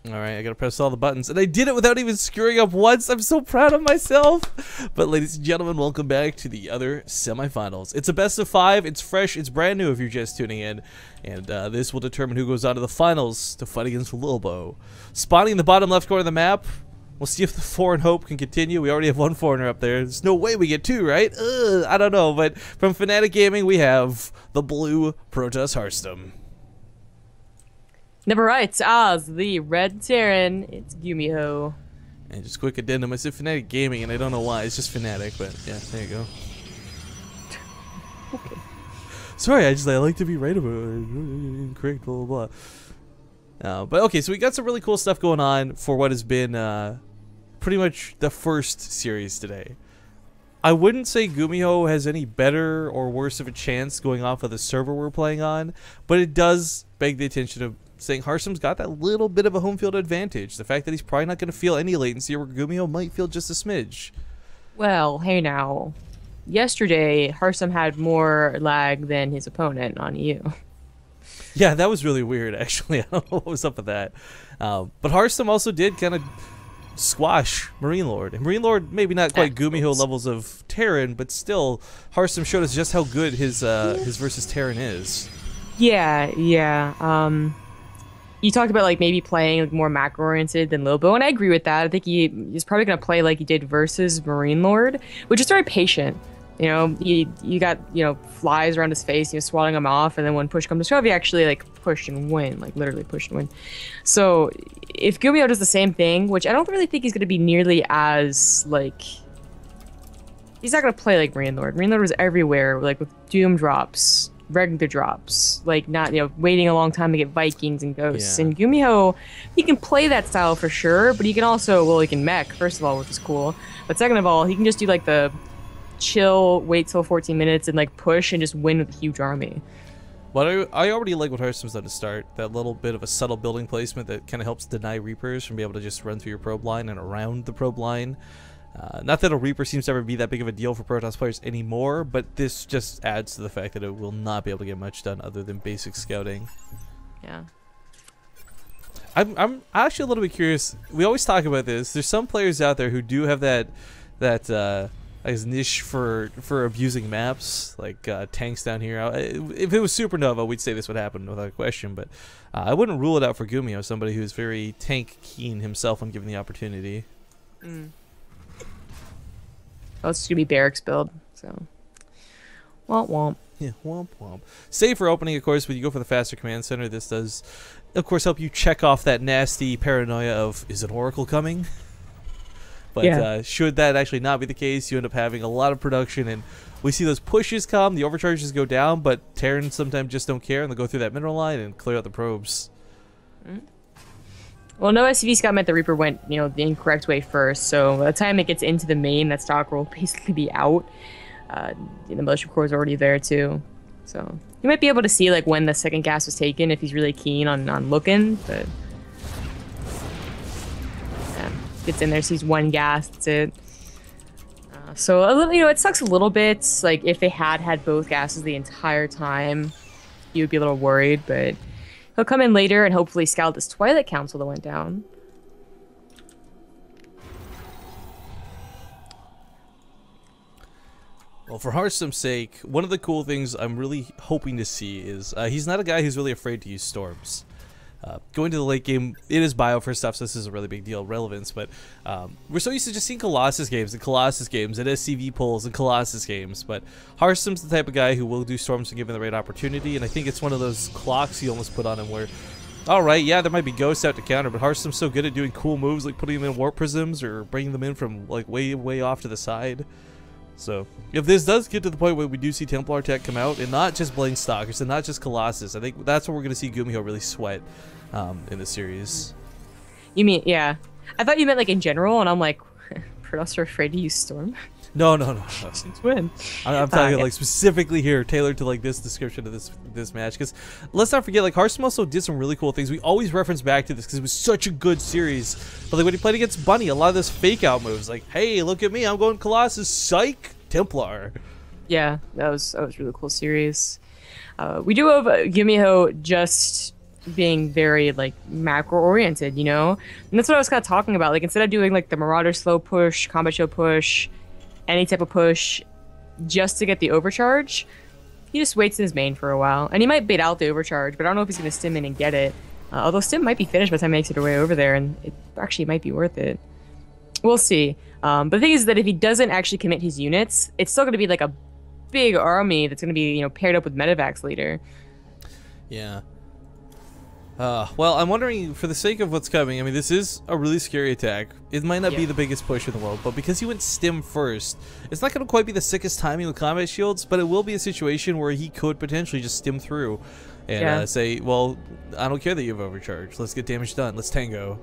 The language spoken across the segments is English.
All right, I gotta press all the buttons, and I did it without even screwing up once. I'm so proud of myself. But ladies and gentlemen, welcome back to the other semifinals. It's a best of 5. It's fresh. It's brand new if you're just tuning in, and this will determine who goes on to the finals to fight against Lobo. Spawning in the bottom left corner of the map. We'll see if the foreign hope can continue. We already have 1 foreigner up there. There's no way we get 2, right? I don't know, but from Fnatic Gaming, we have the blue Protoss Harstem. Never writes as the red Terran. It's Gumiho. And just quick addendum, I said Fnatic Gaming, and I don't know why. It's just Fnatic, but yeah, there you go. Okay. Sorry, I like to be right about it. Incorrect, blah, blah, blah. But okay, so we got some really cool stuff going on for what has been pretty much the first series today. I wouldn't say Gumiho has any better or worse of a chance going off of the server we're playing on, but it does beg the attention of saying Harstem's got that little bit of a home field advantage. The fact that he's probably not going to feel any latency where Gumiho might feel just a smidge. Well, hey now. Yesterday, Harstem had more lag than his opponent on EU. Yeah, that was really weird, actually. I don't know what was up with that. But Harstem also did kind of squash Marine Lord. And Marine Lord, maybe not quite Gumiho levels of Terran, but still, Harstem showed us just how good his versus Terran is. Yeah. You talked about like maybe playing like more macro oriented than Lobo, and I agree with that. I think he's probably gonna play like he did versus Marine Lord, which is very patient. You know, you got flies around his face, swatting him off, and then when push comes to shove, he actually like push and win, like literally push and win. So if Gumiho does the same thing, which I don't really think he's gonna be nearly as like, he's not gonna play like Marine Lord. Marine Lord was everywhere, like with Doom drops, regular drops, like not waiting a long time to get Vikings and Ghosts. Yeah. And Gumiho, he can play that style for sure, but he can also he can mech first of all, which is cool. But second of all, he can just do like the chill, wait till 14 minutes and like push and just win with a huge army. But I already like what Harstem's done to start. That little bit of a subtle building placement that kind of helps deny Reapers from being able to just run through your probe line and around the probe line. Not that a Reaper seems to ever be that big of a deal for Protoss players anymore, but this just adds to the fact that it will not be able to get much done other than basic scouting. Yeah. I'm actually a little bit curious. We always talk about this. There's some players out there who do have that niche for abusing maps, like tanks down here. If it was Supernova, we'd say this would happen without a question, but I wouldn't rule it out for Gumiho, somebody who's very tank keen himself when given the opportunity. Oh, it's gonna be barracks build, so womp womp. Yeah, womp womp. Save for opening, of course, when you go for the faster command center. This does, of course, help you check off that nasty paranoia of, is an Oracle coming? But yeah. Should that actually not be the case, you end up having a lot of production, and we see those pushes come, the overcharges go down, but Terrans sometimes just don't care, and they'll go through that mineral line and clear out the probes. Well, no SCV scout meant the Reaper went, the incorrect way first, so by the time it gets into the main, that stock will basically be out. The militia core is already there too, so you might be able to see like when the second gas was taken if he's really keen on looking, but yeah, gets in there, sees one gas, that's it. So a little, it sucks a little bit. Like if they had both gases the entire time, you would be a little worried, but he'll come in later and hopefully scout this Twilight Council that went down. Well, for Harstem's sake, one of the cool things I'm really hoping to see is he's not a guy who's really afraid to use storms. Going to the late game, it is bio for stuff, so this is a really big deal, relevance, but we're so used to just seeing Colossus games and SCV pulls and Colossus games, but Harstem's the type of guy who will do storms when given the right opportunity, and I think it's one of those clocks you almost put on him where, alright, yeah, there might be ghosts out to counter, but Harstem's so good at doing cool moves like putting them in warp prisms or bringing them in from like way off to the side. So, if this does get to the point where we do see Templar tech come out, and not just Blade Stalkers, and not just Colossus, I think that's what we're going to see Gumiho really sweat in the series. You mean, yeah. I thought you meant like in general, and I'm like, Protoss are afraid to use Storm? No. Since when? I'm talking like specifically here, tailored to like this description of this match, because let's not forget, like Harstem also did some really cool things. We always reference back to this because it was such a good series. But like when he played against Bunny, a lot of this fake out moves, like, hey, look at me, I'm going Colossus, psych, Templar. Yeah, that was a really cool series. We do have Gumiho just being very like macro oriented, you know? And that's what I was kind of talking about. Like instead of doing like the Marauder slow push, combat show push, any type of push just to get the overcharge, he just waits in his main for a while. And he might bait out the overcharge, but I don't know if he's going to stim in and get it. Although stim might be finished by the time he makes it way over there, and it actually might be worth it. We'll see. But the thing is that if he doesn't actually commit his units, it's still going to be like a big army that's going to be, you know, paired up with Medivacs later. Yeah. Well, I'm wondering, for the sake of what's coming, I mean, this is a really scary attack. It might not be the biggest push in the world, but because he went stim first, it's not going to quite be the sickest timing with combat shields, but it will be a situation where he could potentially just stim through and say, well, I don't care that you have overcharge. Let's get damage done. Let's tango.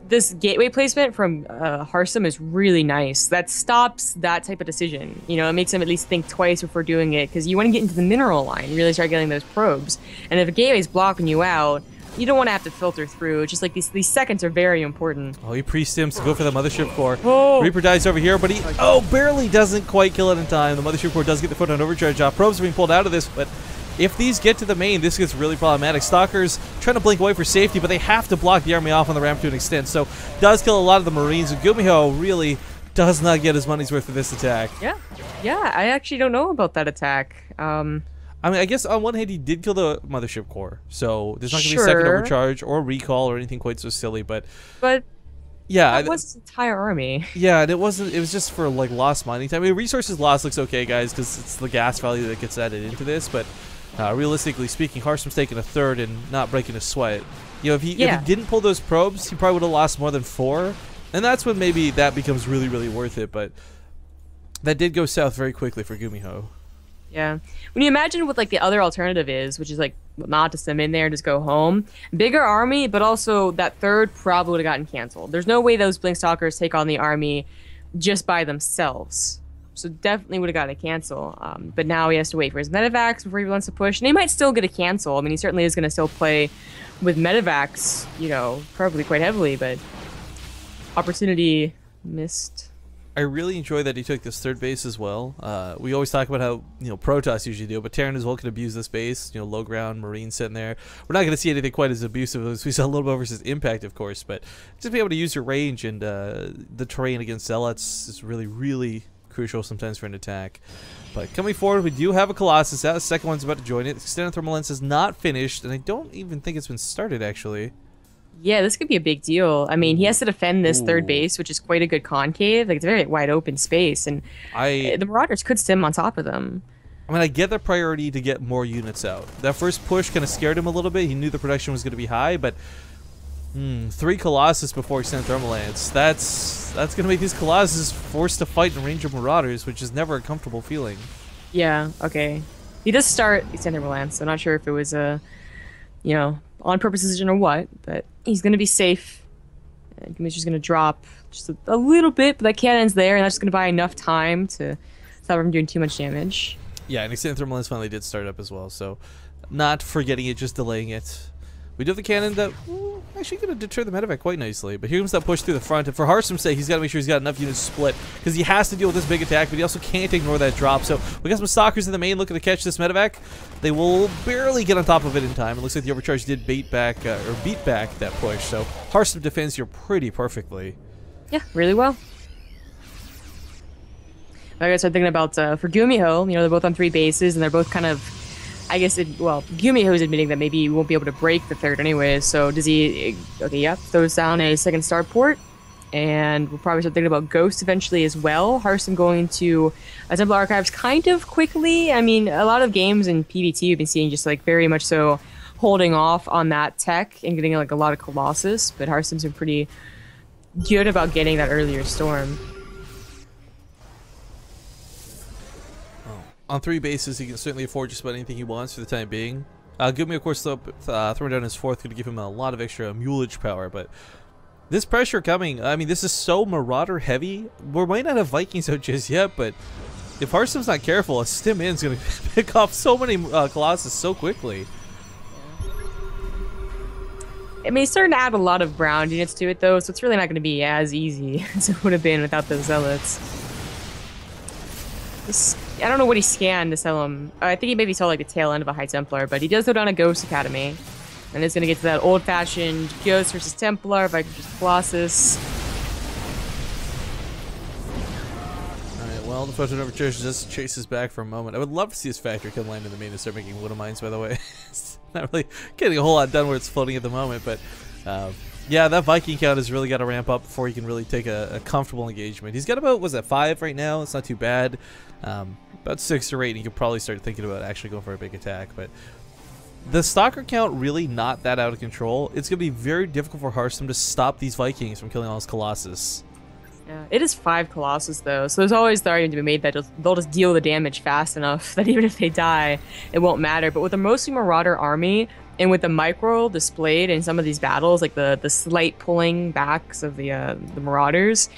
This gateway placement from Harstem is really nice. That stops that type of decision. You know, it makes him at least think twice before doing it, because you want to get into the mineral line, really start getting those probes. And if a gateway's blocking you out, you don't want to have to filter through. It's just like these seconds are very important. Oh, he pre-stims to go for the Mothership Core. Oh. Reaper dies over here, but he barely doesn't quite kill it in time. The Mothership Core does get the foot on overcharge off. Probes are being pulled out of this, but if these get to the main, this gets really problematic. Stalkers trying to blink away for safety, but they have to block the army off on the ramp to an extent. So does kill a lot of the Marines, and Gumiho really does not get his money's worth for this attack. Yeah, I actually don't know about that attack. I mean, I guess on one hand he did kill the Mothership Core, so there's not going to be a second overcharge or recall or anything quite so silly, but yeah, that was his entire army. Yeah, and it was just for like lost mining time. I mean, resources lost looks okay, guys, because it's the gas value that gets added into this, but realistically speaking, Harstem's taking a third and not breaking a sweat. You know, if he didn't pull those probes, he probably would have lost more than 4, and that's when maybe that becomes really, really worth it, but that did go south very quickly for Gumiho. Yeah. When you imagine what like the other alternative is, which is like not to stim in there and just go home, bigger army, but also that third probably would have gotten canceled. There's no way those Blink Stalkers take on the army just by themselves. So definitely would have gotten a cancel. But now he has to wait for his Medivacs before he wants to push. And he might still get a cancel. I mean, he certainly is going to still play with Medivacs, you know, probably quite heavily, but opportunity missed. I really enjoy that he took this third base as well. We always talk about how, you know, Protoss usually do, but Terran as well can abuse this base. You know, low ground, Marine sitting there. We're not going to see anything quite as abusive as we saw a little bit versus Impact, of course, but just be able to use your range and the terrain against Zealots is really, really crucial sometimes for an attack. But coming forward, we do have a Colossus out. The second one's about to join it. Extended Thermal Lens is not finished, and I don't even think it's been started, actually. Yeah, this could be a big deal. I mean, he has to defend this third base, which is quite a good concave. Like, it's a very wide open space, and the Marauders could stim on top of them. I mean, I get the priority to get more units out. That first push kind of scared him a little bit. He knew the production was going to be high, but 3 Colossus before Extended Thermal Lance. That's going to make these Colossus forced to fight in range of Marauders, which is never a comfortable feeling. Yeah, okay. He does start Extended Thermal Lance, so I'm not sure if it was a, you know, on-purpose decision or what, but he's going to be safe. And he's just going to drop just a little bit, but that cannon's there, and that's just going to buy enough time to stop him from doing too much damage. Yeah, and Extended Thermal Lens finally did start up as well, so not forgetting it, just delaying it. We do have the cannon that actually going to deter the medevac quite nicely, but here comes that push through the front, and for Harstem's sake, he's got to make sure he's got enough units split, because he has to deal with this big attack, but he also can't ignore that drop. So we got some Stalkers in the main looking to catch this medevac. They will barely get on top of it in time. It looks like the overcharge did beat back that push, so Harstem defends here pretty perfectly. Yeah, really well. Like I started thinking about for Gumiho, you know, they're both on 3 bases, and they're both kind of, I guess, well, Gumiho is admitting that maybe he won't be able to break the third anyways, so does he, okay, yep, throws down a second starport, and we'll probably start thinking about Ghost eventually as well. Harstem going to Temple Archives kind of quickly. I mean, a lot of games in PvT we've been seeing just like very much so holding off on that tech and getting like a lot of Colossus, but Harstem's been pretty good about getting that earlier storm. On 3 bases, he can certainly afford just about anything he wants for the time being. Gumiho, of course, throwing down his 4th could give him a lot of extra mulage power, but this pressure coming, I mean, this is so Marauder heavy. We might not have Vikings out just yet, but if Harstem's not careful, a stim in is going to pick off so many Colossus so quickly. I mean, he's starting to add a lot of ground units to it, though, so it's really not going to be as easy as it would have been without those Zealots. I don't know what he scanned to sell him. I think he maybe saw like the tail end of a High Templar, but he does go down a Ghost Academy. And it's going to get to that old-fashioned Ghost versus Templar, Viking versus Colossus. Alright, well, the Photon Overture just chases back for a moment. I would love to see his factory come land in the main and start making Widow Mines, by the way. It's not really getting a whole lot done where it's floating at the moment, but yeah, that Viking count has really got to ramp up before he can really take a comfortable engagement. He's got about, was that 5 right now? It's not too bad. About 6 or 8, and he could probably start thinking about actually going for a big attack, but the stalker count really not that out of control. It's going to be very difficult for Harstem to stop these Vikings from killing all his Colossus. Yeah, it is 5 Colossus though, so there's always the argument to be made that they'll just deal the damage fast enough that even if they die, it won't matter. But with a mostly Marauder army, and with the micro displayed in some of these battles, like the slight pulling backs of the Marauders,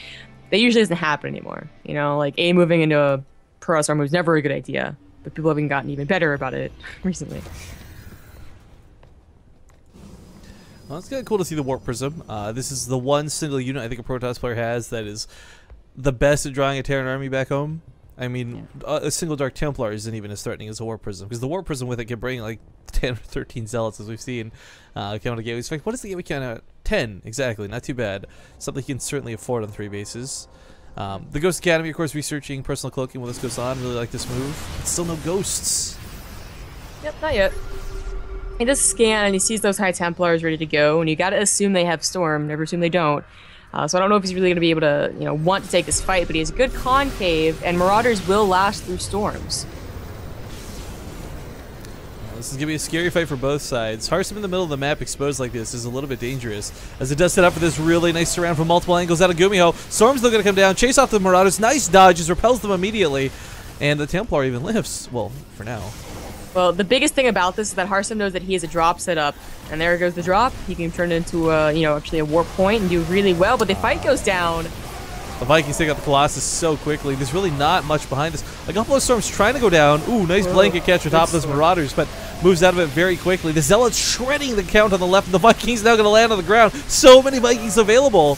that usually doesn't happen anymore. You know, like A moving into a Protoss army was never a good idea, but people have gotten even better about it recently. Well, it's kind of cool to see the Warp Prism. This is the one single unit I think a Protoss player has that is the best at drawing a Terran army back home. I mean, a single Dark Templar isn't even as threatening as a Warp Prism, because the Warp Prism with it can bring like 10 or 13 Zealots, as we've seen. Count a gateway strike. What is the gateway count at? 10, exactly. Not too bad. Something he can certainly afford on 3 bases. The Ghost Academy, of course, researching personal cloaking while this goes on. Really like this move. But still no ghosts. Yep, not yet. He does scan and he sees those High Templars ready to go, and you gotta assume they have Storm, never assume they don't. So I don't know if he's really gonna be able to, you know, want to take this fight, but he has a good concave, and Marauders will last through storms. Well, this is gonna be a scary fight for both sides. Harstem in the middle of the map exposed like this is a little bit dangerous, as it does set up for this really nice surround from multiple angles out of Gumiho. Storm's still gonna come down, chase off the Marauders. Nice dodges, repels them immediately, and the Templar even lives. Well, for now. Well, the biggest thing about this is that Harstem knows that he has a drop set up, and there goes the drop. He can turn it into you know, actually a warp point and do really well, but the fight goes down. The Vikings take out the Colossus so quickly. There's really not much behind this. A couple of Storms trying to go down. Ooh, nice blanket catch on top of those Marauders, but moves out of it very quickly. The Zealots shredding the count on the left, and the Vikings now going to land on the ground. So many Vikings available.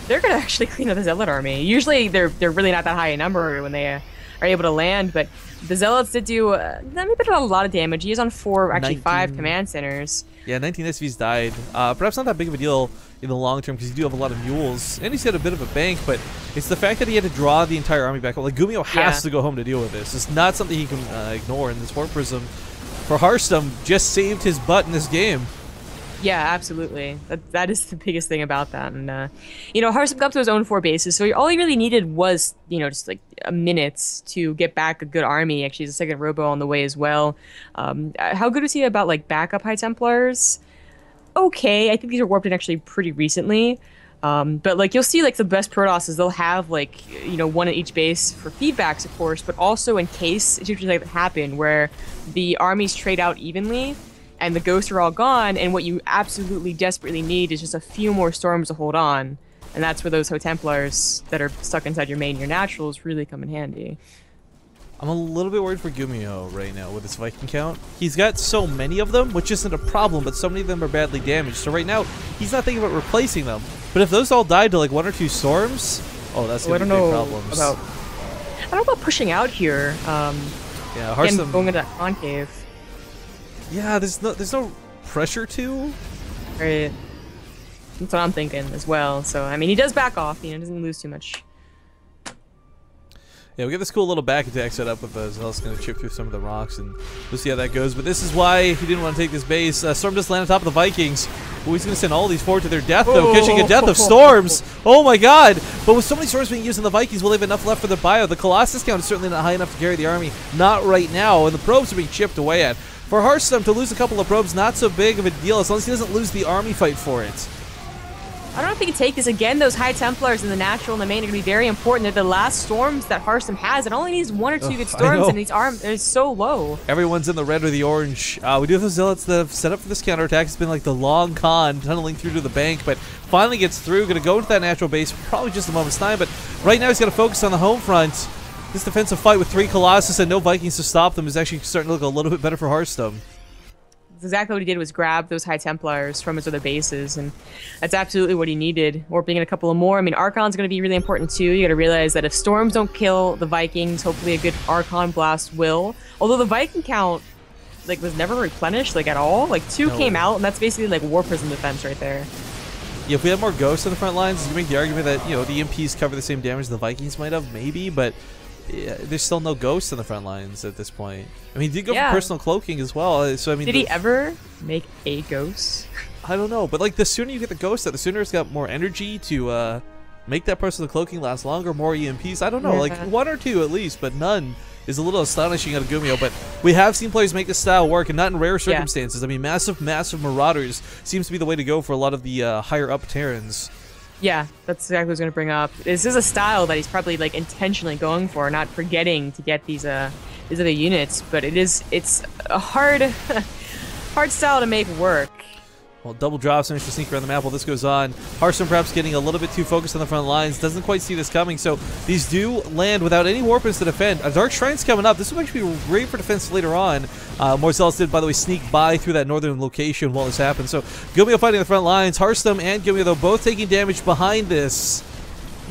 They're going to actually clean up the Zealot army. Usually they're really not that high a number when they are able to land, but the Zealots did do not a lot of damage. He is on 4, actually 5 command centers. Yeah, 19 SVs died. Perhaps not that big of a deal in the long term, because you do have a lot of mules, and he's got a bit of a bank, but it's the fact that he had to draw the entire army back. Like, Gumiho has to go home to deal with this. It's not something he can ignore, and this Warp Prism for Harstem just saved his butt in this game. Yeah, absolutely. That is the biggest thing about that. And, you know, Harstem got up to his own 4 bases, so all he really needed was, you know, just like a minute to get back a good army. Actually, there's a second Robo on the way as well. How good was he about, like, backup High Templars? Okay, I think these are warped in actually pretty recently. But, like, you'll see, like, the best Protosses, they'll have, like, you know, 1 at each base for feedbacks, of course, but also in case situations like that happen where the armies trade out evenly, and the ghosts are all gone, and what you absolutely desperately need is just a few more storms to hold on. And that's where those High Templars that are stuck inside your main, your naturals, really come in handy. I'm a little bit worried for Gumiho right now with his Viking count. He's got so many of them, which isn't a problem, but so many of them are badly damaged. So right now, he's not thinking about replacing them. But if those all died to like 1 or 2 storms, oh, that's going to be big problems. I don't know about pushing out here. Yeah, Harstem and going into that concave. Yeah, there's no pressure to. Right. That's what I'm thinking as well. So I mean, he does back off. You know, doesn't lose too much. Yeah, we get this cool little back attack set up with Zealot's going to chip through some of the rocks, and we'll see how that goes. But this is why he didn't want to take this base. Storm just landed on top of the Vikings. Oh, he's going to send all these forward to their death, though, catching a death of Storms. Oh my god! But with so many Storms being used on the Vikings, will they have enough left for the bio? The Colossus count is certainly not high enough to carry the army. Not right now, and the probes are being chipped away at. For Harstem to lose a couple of probes, not so big of a deal, as long as he doesn't lose the army fight for it. I don't know if he can take this. Again, those High Templars in the natural and the main are going to be very important. They're the last storms that Harstem has. It only needs 1 or 2 good storms, and these arms are so low. Everyone's in the red or the orange. We do have those Zealots that have set up for this counterattack. It's been like the long con, tunneling through to the bank, but finally gets through. Going to go into that natural base, probably just a moment's time, but right now he's got to focus on the home front. This defensive fight with 3 Colossus and no Vikings to stop them is actually starting to look a little bit better for Harstem. That's exactly what he did, was grab those High Templars from his other bases, and that's absolutely what he needed. Warping in a couple of more. I mean, Archon's going to be really important too. You got to realize that if Storms don't kill the Vikings, hopefully a good Archon blast will. Although the Viking count like was never replenished like at all. Like 2 No. came out, and that's basically like War Prism defense right there. Yeah, if we had more ghosts on the front lines, you can make the argument that, you know, the EMPs cover the same damage the Vikings might have, maybe, but yeah, there's still no ghosts on the front lines at this point. I mean, he did go for personal cloaking as well, so I mean... Did he ever make a ghost? I don't know, but like the sooner you get the ghost out, the sooner it's got more energy to make that personal cloaking last longer, more EMPs. I don't know, like 1 or 2 at least, but none is a little astonishing out of Gumiho. But we have seen players make this style work, and not in rare circumstances. I mean, massive Marauders seems to be the way to go for a lot of the higher up Terrans. Yeah, that's exactly what I was going to bring up. This is a style that he's probably like intentionally going for, not forgetting to get these other units. But it's a hard hard style to make work. Well, double drops managed to sneak around the map while this goes on. Harstem perhaps getting a little bit too focused on the front lines. Doesn't quite see this coming, so these do land without any Warpins to defend. A Dark Shrine's coming up. This will actually be great for defense later on. Morzelis did, by the way, sneak by through that northern location while this happened. So Gumiho fighting the front lines. Harstem and Gumiho, though, both taking damage behind this.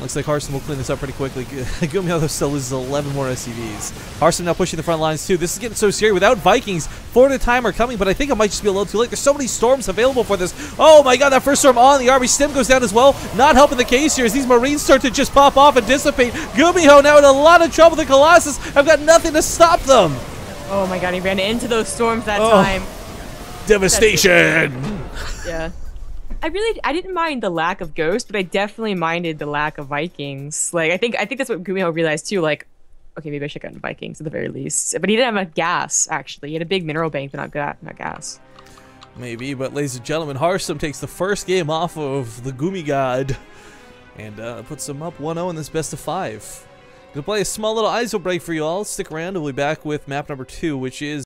Looks like Harstem will clean this up pretty quickly. Gumiho, though, still loses 11 more SCVs. Harstem now pushing the front lines, too. This is getting so scary. Without Vikings, 4 at a time are coming, but I think it might just be a little too late. There's so many storms available for this. Oh, my God, that first storm on the army. Stim goes down as well. Not helping the case here as these Marines start to just pop off and dissipate. Gumiho now in a lot of trouble. The Colossus have got nothing to stop them. Oh, my God, he ran into those storms that time. Devastation. Yeah. I didn't mind the lack of ghosts, but I definitely minded the lack of Vikings. Like I think that's what Gumiho realized too. Like, okay, maybe I should get Vikings at the very least. But he didn't have a gas actually. He had a big mineral bank, but not gas. Maybe, but ladies and gentlemen, Harstem takes the first game off of the Gumi God and puts them up 1-0 in this best of 5. Gonna play a small little EIZO break for you all. Stick around. We'll be back with map number 2, which is